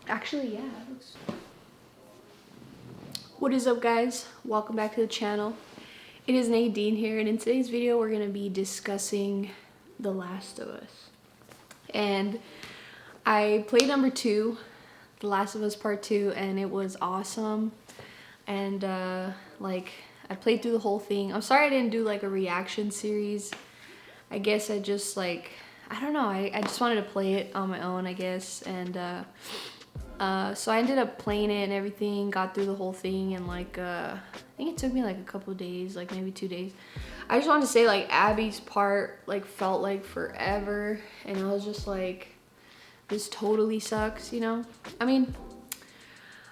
Actually, yeah. What is up, guys? Welcome back to the channel. It is Nadine here, and in today's video, we're gonna be discussing The Last of Us. And I played number 2, The Last of Us Part 2, and it was awesome. And like, I played through the whole thing. I'm sorry I didn't do like a reaction series. I guess I just like, I don't know, I just wanted to play it on my own, I guess. And so I ended up playing it and everything, got through the whole thing, and like I think it took me like a couple of days, like maybe 2 days. I just wanted to say, like, Abby's part like felt like forever, and I was just like, this totally sucks, you know? I mean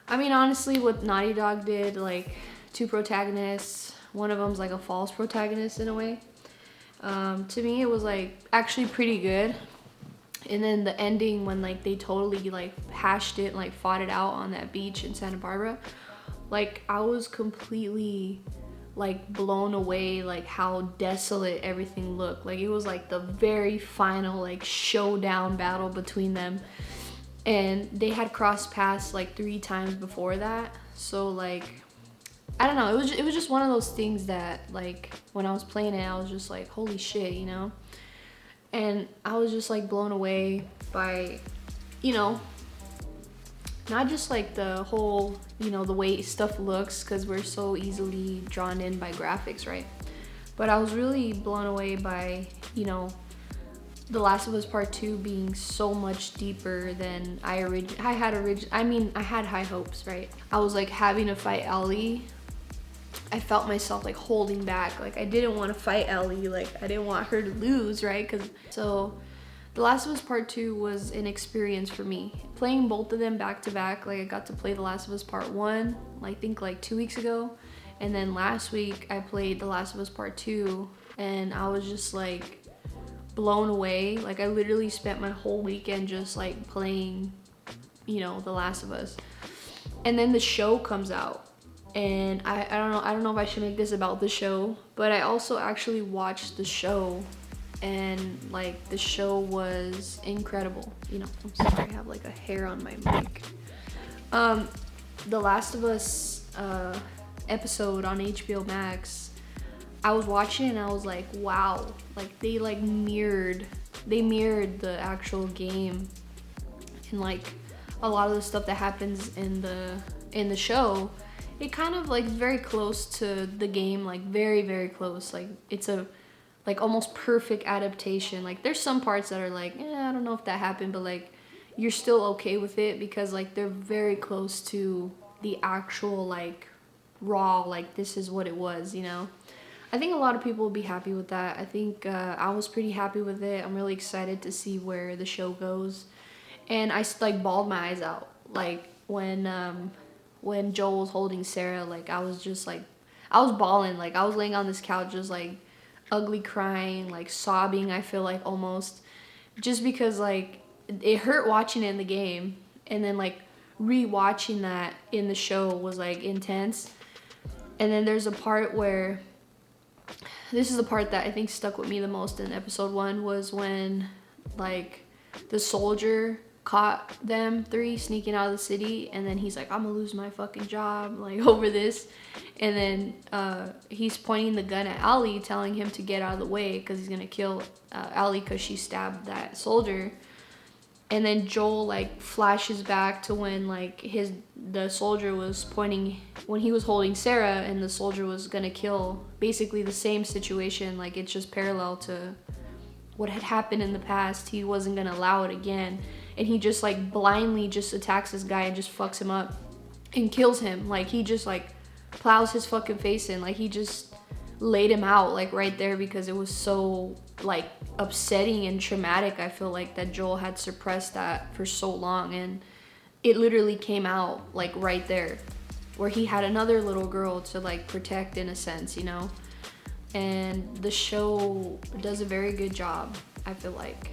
honestly, what Naughty Dog did, like 2 protagonists, one of them's like a false protagonist in a way. To me, it was like actually pretty good. And then the ending, when like they totally like hashed it and like fought it out on that beach in Santa Barbara, like I was completely like blown away, like how desolate everything looked. Like it was like the very final like showdown battle between them, and they had crossed paths like 3 times before that. So like, I don't know, it was just one of those things that like when I was playing it, I was just like, holy shit, you know? And I was just like blown away by, you know, not just like the whole, you know, the way stuff looks, because we're so easily drawn in by graphics, right? But I was really blown away by, you know, The Last of Us Part 2 being so much deeper than I had high hopes, right? I was like having to fight Ellie. I felt myself like holding back. Like I didn't want to fight Ellie. Like I didn't want her to lose, right? So The Last of Us Part 2 was an experience for me. Playing both of them back to back, like I got to play The Last of Us Part 1, I think like 2 weeks ago. And then last week I played The Last of Us Part 2, and I was just like blown away. Like I literally spent my whole weekend just like playing, you know, The Last of Us. And then the show comes out. And I don't know if I should make this about the show, but I also actually watched the show, and like the show was incredible. You know, I'm sorry, I have like a hair on my mic. The Last of Us episode on HBO Max, I was watching and I was like, wow, like they mirrored the actual game, and like a lot of the stuff that happens in the show, it kind of like very close to the game, like very, very close. Like it's a like almost perfect adaptation. Like there's some parts that are like, I don't know if that happened, but like you're still okay with it because like they're very close to the actual like raw, like this is what it was, you know? I think a lot of people will be happy with that. I think I was pretty happy with it. I'm really excited to see where the show goes. And I like bawled my eyes out. Like when Joel was holding Sarah, like I was just like, I was bawling. Like I was laying on this couch just like ugly crying, like sobbing, I feel like almost. Just because like it hurt watching it in the game, and then like re-watching that in the show was like intense. And then there's a part where, this is the part that I think stuck with me the most in episode 1, was when like the soldier caught them 3 sneaking out of the city, and then he's like, I'm gonna lose my fucking job like over this. And then he's pointing the gun at Ellie, telling him to get out of the way because he's gonna kill Ellie because she stabbed that soldier. And then Joel like flashes back to when like the soldier was pointing, when he was holding Sarah and the soldier was gonna kill, basically the same situation. Like it's just parallel to what had happened in the past. He wasn't gonna allow it again, and he just like blindly just attacks this guy and just fucks him up and kills him. Like he just like plows his fucking face in. Like he just laid him out like right there, because it was so like upsetting and traumatic. I feel like that Joel had suppressed that for so long, and it literally came out like right there, where he had another little girl to like protect in a sense, you know? And the show does a very good job, I feel like.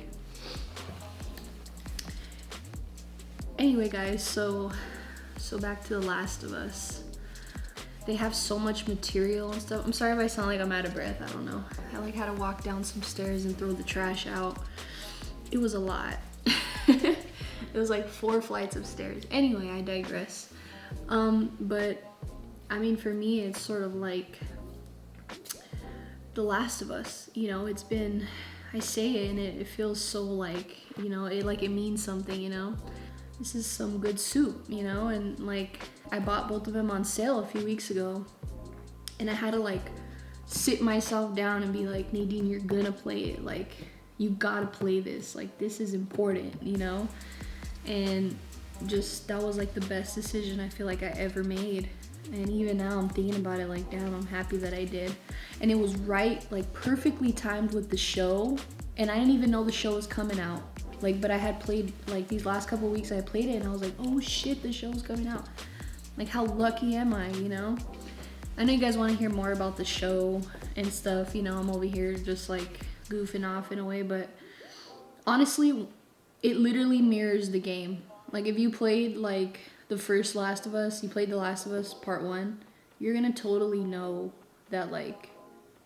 Anyway, guys, so back to The Last of Us. They have so much material and stuff. I'm sorry if I sound like I'm out of breath. I don't know. I like had to walk down some stairs and throw the trash out. It was a lot. It It was like 4 flights of stairs. Anyway, I digress. But I mean, for me, it's sort of like The Last of Us. You know, it's been, I say it and it feels so like, you know, it means something, you know. This is some good soup, you know, and like I bought both of them on sale a few weeks ago, and I had to like sit myself down and be like, Nadine, you're gonna play it. Like, you gotta play this. Like, this is important, you know? And just, that was like the best decision I feel like I ever made. And even now I'm thinking about it like, damn, I'm happy that I did. And it was right, like perfectly timed with the show. And I didn't even know the show was coming out. Like, but I had played, like these last couple of weeks I played it and I was like, oh shit, the show's coming out. Like, how lucky am I, you know? I know you guys want to hear more about the show and stuff, you know, I'm over here just like goofing off in a way, but honestly, it literally mirrors the game. Like, if you played like the first Last of Us, you played The Last of Us Part 1, you're gonna totally know that like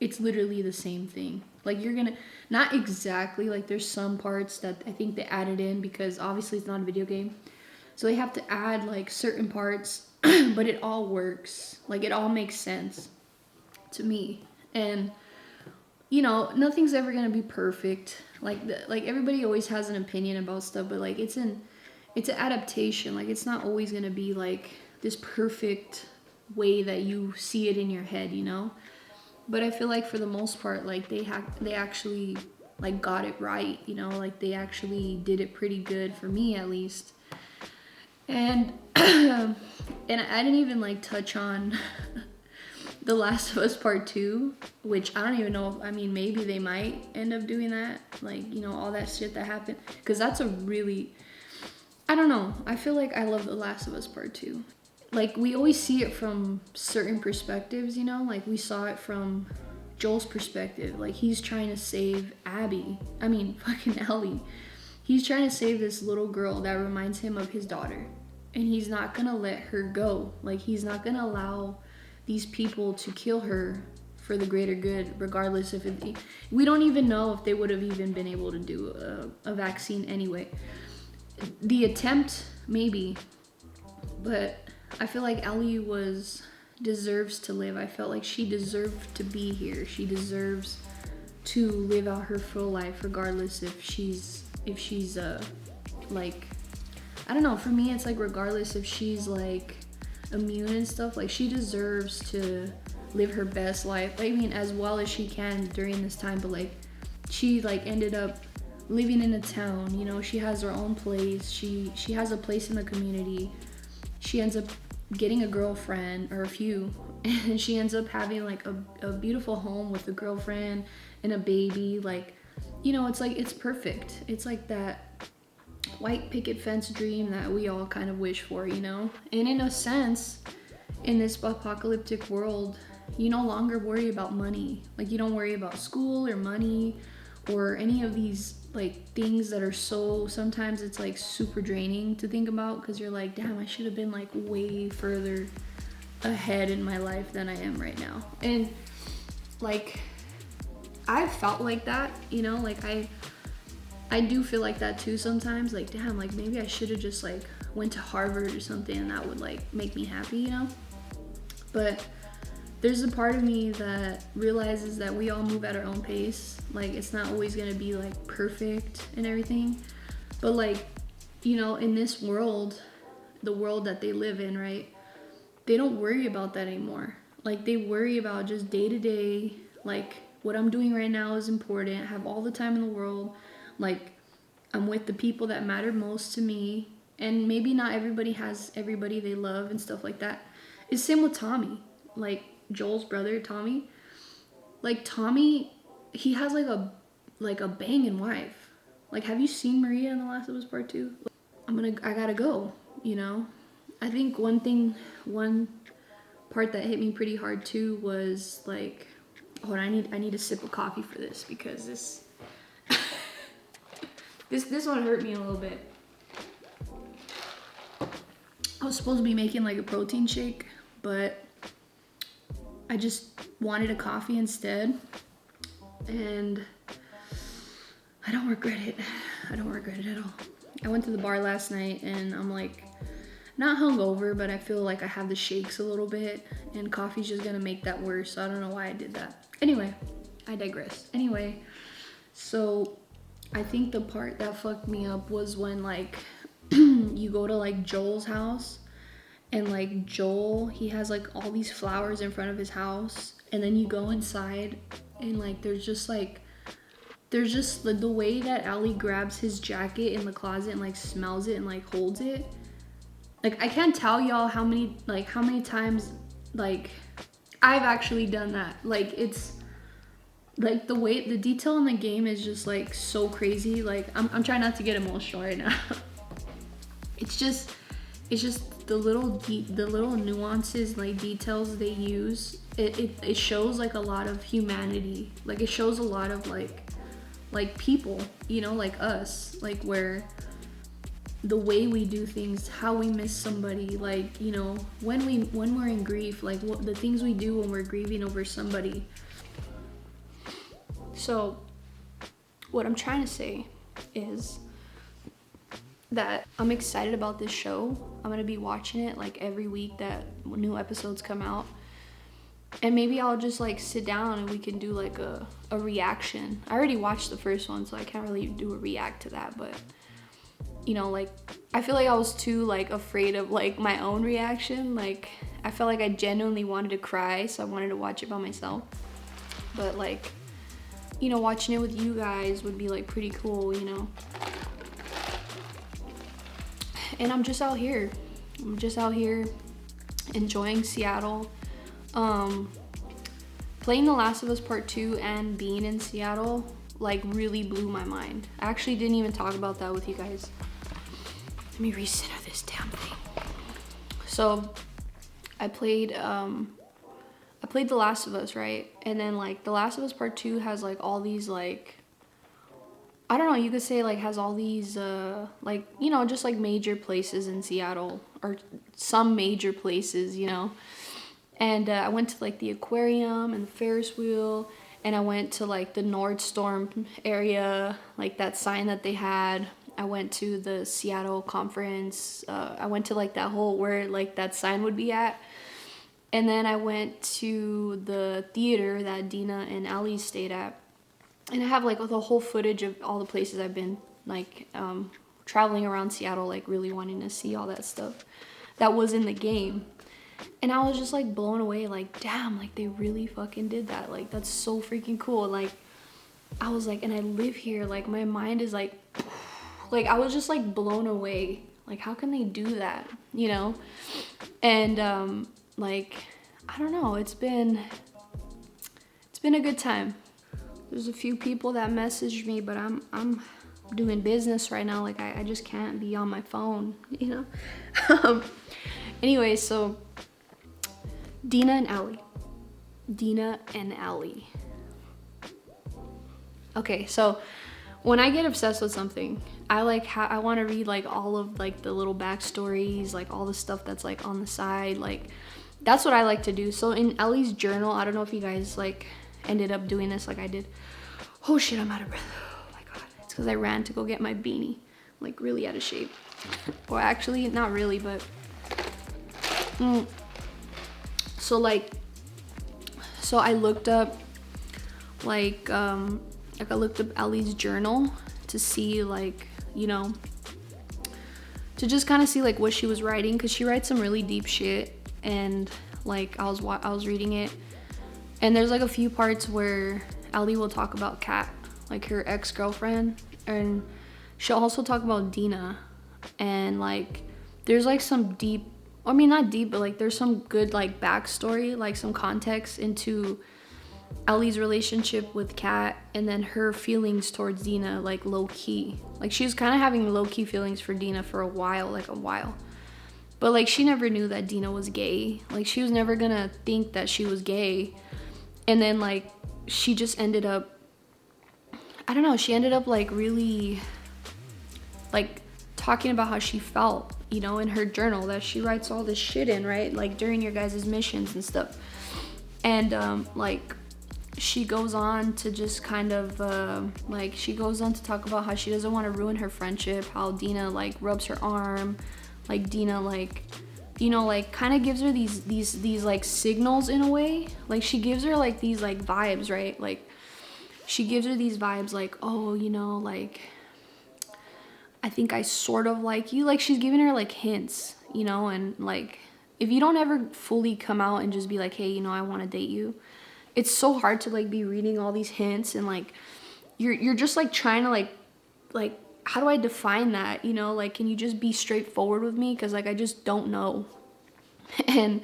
it's literally the same thing. Like, you're gonna, not exactly, like there's some parts that I think they added in because obviously it's not a video game. So they have to add like certain parts, but it all works. Like, it all makes sense to me. And you know, nothing's ever gonna be perfect. Like, like everybody always has an opinion about stuff, but like it's an adaptation. Like, it's not always gonna be like this perfect way that you see it in your head, you know. But I feel like for the most part, like they actually like got it right, you know. Like, they actually did it pretty good for me, at least. And and I didn't even like touch on The Last of Us Part 2, which I don't even know if, I mean, maybe they might end up doing that. Like, you know, all that shit that happened. Because that's a really, I don't know. I feel like I love The Last of Us Part 2. Like, we always see it from certain perspectives, you know? Like, we saw it from Joel's perspective. Like, he's trying to save Abby. I mean, fucking Ellie. He's trying to save this little girl that reminds him of his daughter. And he's not gonna let her go. Like, he's not gonna allow these people to kill her for the greater good, regardless if it, we don't even know if they would have even been able to do a vaccine anyway. The attempt, maybe, but I feel like Ellie deserves to live. I felt like she deserved to be here. She deserves to live out her full life, regardless if she's like, I don't know, for me it's like regardless if she's like immune and stuff, like she deserves to live her best life. I mean, as well as she can during this time, but like she like ended up living in a town, you know, she has her own place, she has a place in the community, she ends up getting a girlfriend or a few, and she ends up having like a beautiful home with a girlfriend and a baby. Like, you know, it's like, it's perfect. It's like that white picket fence dream that we all kind of wish for, you know. And in a sense, in this apocalyptic world, you no longer worry about money. Like, you don't worry about school or money or any of these like things that are so, sometimes it's like super draining to think about, because you're like, damn, I should have been like way further ahead in my life than I am right now. And like, I've felt like that, you know, like I do feel like that too sometimes. Like, damn, like maybe I should have just like went to Harvard or something and that would like make me happy, you know. But there's a part of me that realizes that we all move at our own pace. Like, it's not always gonna be like perfect and everything, but like, you know, in this world, the world that they live in, right, they don't worry about that anymore. Like, they worry about just day to day, like what I'm doing right now is important, I have all the time in the world, like I'm with the people that matter most to me. And maybe not everybody has everybody they love and stuff like that. It's same with Tommy, like Joel's brother, Tommy. Like, Tommy, he has like a banging wife. Like, have you seen Maria in The Last of Us Part 2? I gotta go, you know. I think one part that hit me pretty hard too was like, hold on, I need a sip of coffee for this, because this this one hurt me a little bit. I was supposed to be making like a protein shake, but I just wanted a coffee instead, and I don't regret it. I don't regret it at all. I went to the bar last night and I'm like not hungover, but I feel like I have the shakes a little bit, and coffee's just gonna make that worse. So I don't know why I did that. Anyway, I digress. Anyway, so I think the part that fucked me up was when like you go to like Joel's house, and like Joel, he has like all these flowers in front of his house, and then you go inside and like there's just the way that Ali grabs his jacket in the closet and like smells it and like holds it. Like I can't tell y'all how many times like I've actually done that. Like it's like the detail in the game is just like so crazy. Like I'm trying not to get emotional right now. It's just the little nuances, like details they use. It shows like a lot of humanity. Like it shows a lot of like people, you know, like us, like where the way we do things, how we miss somebody, like, you know, when we're in grief, like what the things we do when we're grieving over somebody. So what I'm trying to say is that I'm excited about this show. I'm gonna be watching it like every week that new episodes come out, and maybe I'll just like sit down and we can do like a reaction. I already watched the first one, so I can't really do a react to that, but you know, like I feel like I was too like afraid of like my own reaction. Like I felt like I genuinely wanted to cry, so I wanted to watch it by myself. But like, you know, watching it with you guys would be like pretty cool, you know. And I'm just out here enjoying Seattle. Playing The Last of Us Part 2 and being in Seattle like really blew my mind. I actually didn't even talk about that with you guys. Let me recenter this damn thing. So I played The Last of Us, right? And then like The Last of Us Part 2 has like all these like, I don't know, you could say like has all these like, you know, just like major places in Seattle, or some major places, you know. And I went to like the aquarium and the Ferris wheel, and I went to like the Nordstorm area, like that sign that they had. I went to the Seattle conference. I went to like that whole where like that sign would be at. And then I went to the theater that Dina and Ali stayed at. And I have like the whole footage of all the places I've been, like traveling around Seattle, like really wanting to see all that stuff that was in the game. And I was just like blown away, like damn, like they really fucking did that. Like that's so freaking cool. Like I was like, and I live here, like my mind is like I was just like blown away. Like how can they do that, you know? And like I don't know, it's been a good time. There's a few people that messaged me, but I'm doing business right now. Like I just can't be on my phone, you know? Anyway, so Dina and Ali. Okay, so when I get obsessed with something, I want to read like all of like the little backstories, like all the stuff that's like on the side. Like that's what I like to do. So in Ellie's journal, I don't know if you guys like ended up doing this like I did. Oh shit, I'm out of breath. Oh my god. It's because I ran to go get my beanie. I'm like really out of shape. Or actually, not really, but so I looked up I looked up Ellie's journal to see like, you know, to just kind of see like what she was writing, because she writes some really deep shit. And like I was reading it, and there's like a few parts where Ellie will talk about Kat, like her ex-girlfriend, and she'll also talk about Dina. And like there's like some deep, I mean not deep, but like there's some good like backstory, like some context into Ellie's relationship with Kat, and then her feelings towards Dina, like low-key. Like she was kind of having low-key feelings for Dina for a while. But like she never knew that Dina was gay. Like she was never gonna think that she was gay. And then like she just ended up, I don't know, she ended up like really like talking about how she felt, you know, in her journal that she writes all this shit in, right? Like during your guys' missions and stuff. And like she goes on to just kind of like, she goes on to talk about how she doesn't want to ruin her friendship, how Dina like rubs her arm, like Dina like, you know, like kind of gives her these like signals in a way. Like she gives her like these like vibes, right? Like she gives her these vibes like, oh, you know, like I think I sort of like you. Like she's giving her like hints, you know. And like if you don't ever fully come out and just be like, hey, you know, I want to date you, it's so hard to like be reading all these hints, and like you're just like trying to like how do I define that, you know? Like, can you just be straightforward with me? Because like I just don't know. And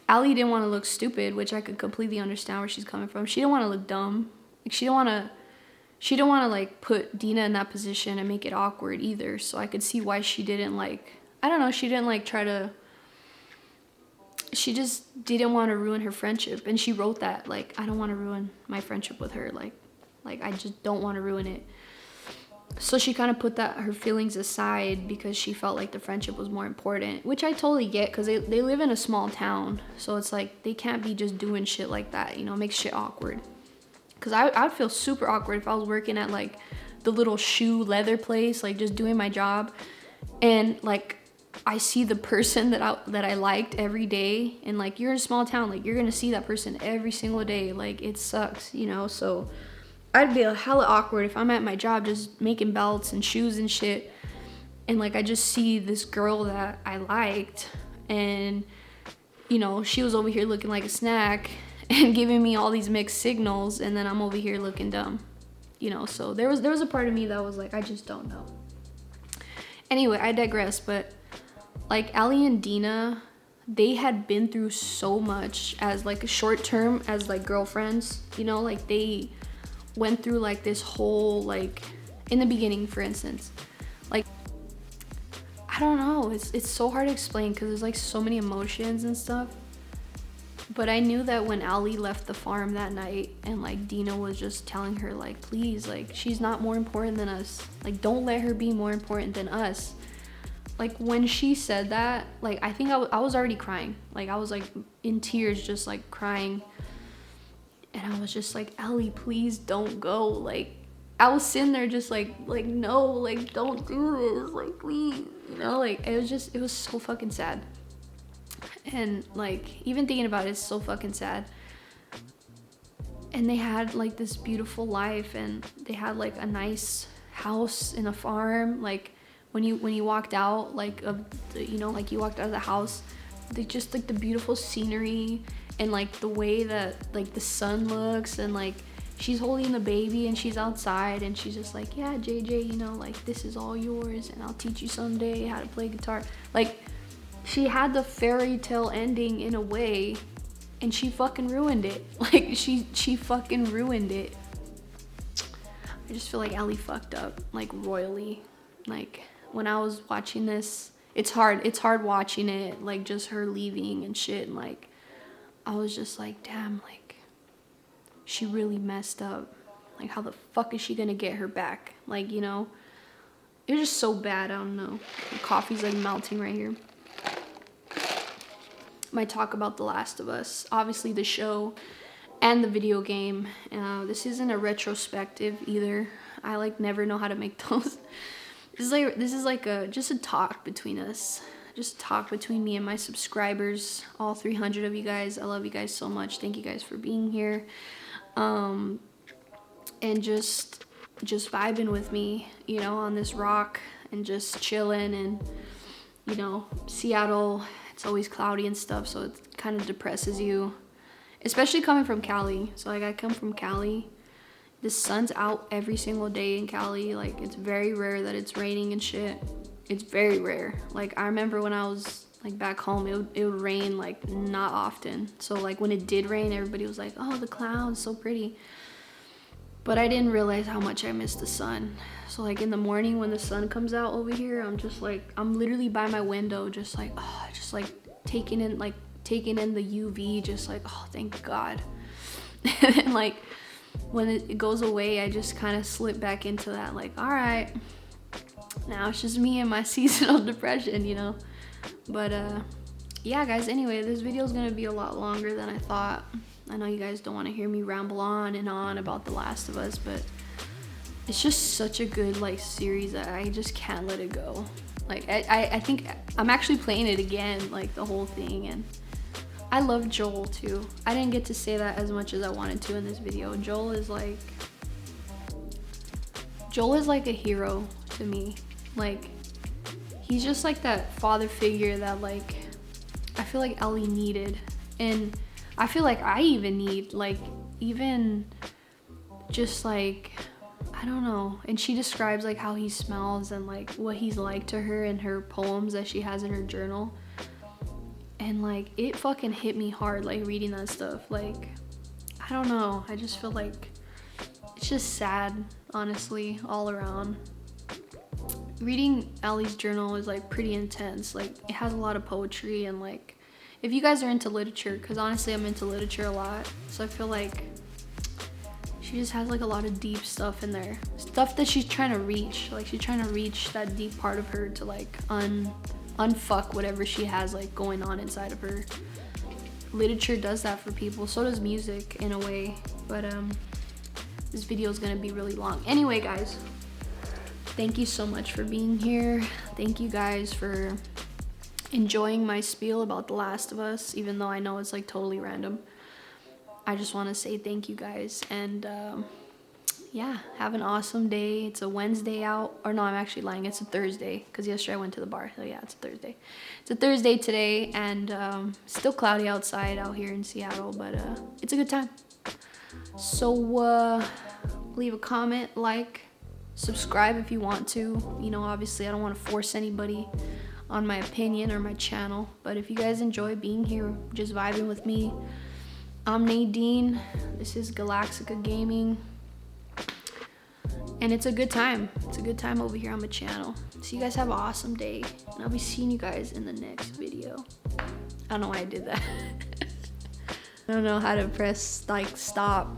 Allie didn't want to look stupid, which I could completely understand where she's coming from. She didn't want to look dumb. Like she didn't want to like put Dina in that position and make it awkward either. So I could see why she didn't like, I don't know, she didn't like try to, she just didn't want to ruin her friendship. And she wrote that, like, I don't want to ruin my friendship with her. Like I just don't want to ruin it. So she kind of put her feelings aside because she felt like the friendship was more important, which I totally get, because they live in a small town. So it's like they can't be just doing shit like that, you know, it makes shit awkward. Because I'd feel super awkward if I was working at like the little shoe leather place, like just doing my job, and like I see the person that I liked every day, and like you're in a small town, like you're gonna see that person every single day, like it sucks, you know. So I'd be hella awkward if I'm at my job just making belts and shoes and shit, and like I just see this girl that I liked, and you know, she was over here looking like a snack and giving me all these mixed signals, and then I'm over here looking dumb, you know. So there was a part of me that was like, I just don't know. Anyway, I digress. But like Allie and Dina, they had been through so much as like a short term as like girlfriends, you know. Like they went through like this whole, like in the beginning, for instance, like I don't know, it's so hard to explain because there's like so many emotions and stuff. But I knew that when Allie left the farm that night and like Dina was just telling her like, please, like she's not more important than us, like don't let her be more important than us. Like when she said that, like I think I was already crying. Like I was like in tears, just like crying. And I was just like, Allie, please don't go. Like I was sitting there just like no, like don't do this, like please, you know. Like it was so fucking sad. And like even thinking about it, it's so fucking sad. And they had like this beautiful life, and they had like a nice house in a farm. Like when you walked out, like of the, you know, like you walked out of the house, they just like the beautiful scenery and like the way that like the sun looks, and like she's holding the baby and she's outside and she's just like, yeah, JJ, you know, like this is all yours and I'll teach you someday how to play guitar. Like she had the fairy tale ending in a way, and she fucking ruined it. Like she fucking ruined it. I just feel like Allie fucked up like royally. Like when I was watching this, it's hard watching it, like just her leaving and shit, and like I was just like, damn, like she really messed up. Like how the fuck is she gonna get her back? Like, you know, it was just so bad. I don't know. The coffee's like melting right here. Might talk about The Last of Us, obviously the show and the video game. This isn't a retrospective either. I like never know how to make those. This is like just a talk between us, just a talk between me and my subscribers, all 300 of you guys. I love you guys so much. Thank you guys for being here, and just vibing with me, you know, on this rock and just chilling. And you know, Seattle, it's always cloudy and stuff, so it kind of depresses you, especially coming from Cali. So like I come from Cali, the sun's out every single day in Cali. Like it's very rare that it's raining and shit. It's very rare. Like I remember when I was like back home, it would rain like not often. So like when it did rain, everybody was like, oh, the clouds, so pretty. But I didn't realize how much I missed the sun. So like in the morning when the sun comes out over here, I'm just like, I'm literally by my window, just like, oh, just like taking in the UV, just like, oh, thank God. And then like when it goes away, I just kind of slip back into that, like, all right, now it's just me and my seasonal depression, you know. But yeah guys, anyway, this video is gonna be a lot longer than I thought. I know you guys don't want to hear me ramble on and on about The Last of Us, but it's just such a good like series that I just can't let it go. Like I think I'm actually playing it again, like the whole thing, and I love Joel too. I didn't get to say that as much as I wanted to in this video. Joel is like a hero to me. Like, he's just like that father figure that like I feel like Ellie needed, and I feel like I even need, like, even just like, I don't know. And she describes like how he smells and like what he's like to her in her poems that she has in her journal. And like it fucking hit me hard, like reading that stuff. Like, I don't know, I just feel like it's just sad, honestly, all around. Reading Ellie's journal is like pretty intense. Like, it has a lot of poetry, and like if you guys are into literature, because honestly I'm into literature a lot, so I feel like she just has like a lot of deep stuff in there, stuff that she's trying to reach. Like, she's trying to reach that deep part of her to like unfuck whatever she has like going on inside of her. Literature does that for people, so does music in a way. But this video is gonna be really long. Anyway, guys, thank you so much for being here. Thank you guys for enjoying my spiel about The Last of Us, even though I know it's like totally random. I just want to say thank you guys, and yeah, have an awesome day. It's a Wednesday out, or no, I'm actually lying, it's a Thursday, because yesterday I went to the bar, so yeah, it's a Thursday. It's a Thursday today, and still cloudy outside out here in Seattle, but it's a good time. So leave a comment, like, subscribe if you want to. You know, obviously I don't want to force anybody on my opinion or my channel, but if you guys enjoy being here, just vibing with me, I'm Nadine, this is Galaxica Gaming, and it's a good time. It's a good time over here on my channel. So you guys have an awesome day, and I'll be seeing you guys in the next video. I don't know why I did that. I don't know how to press like stop.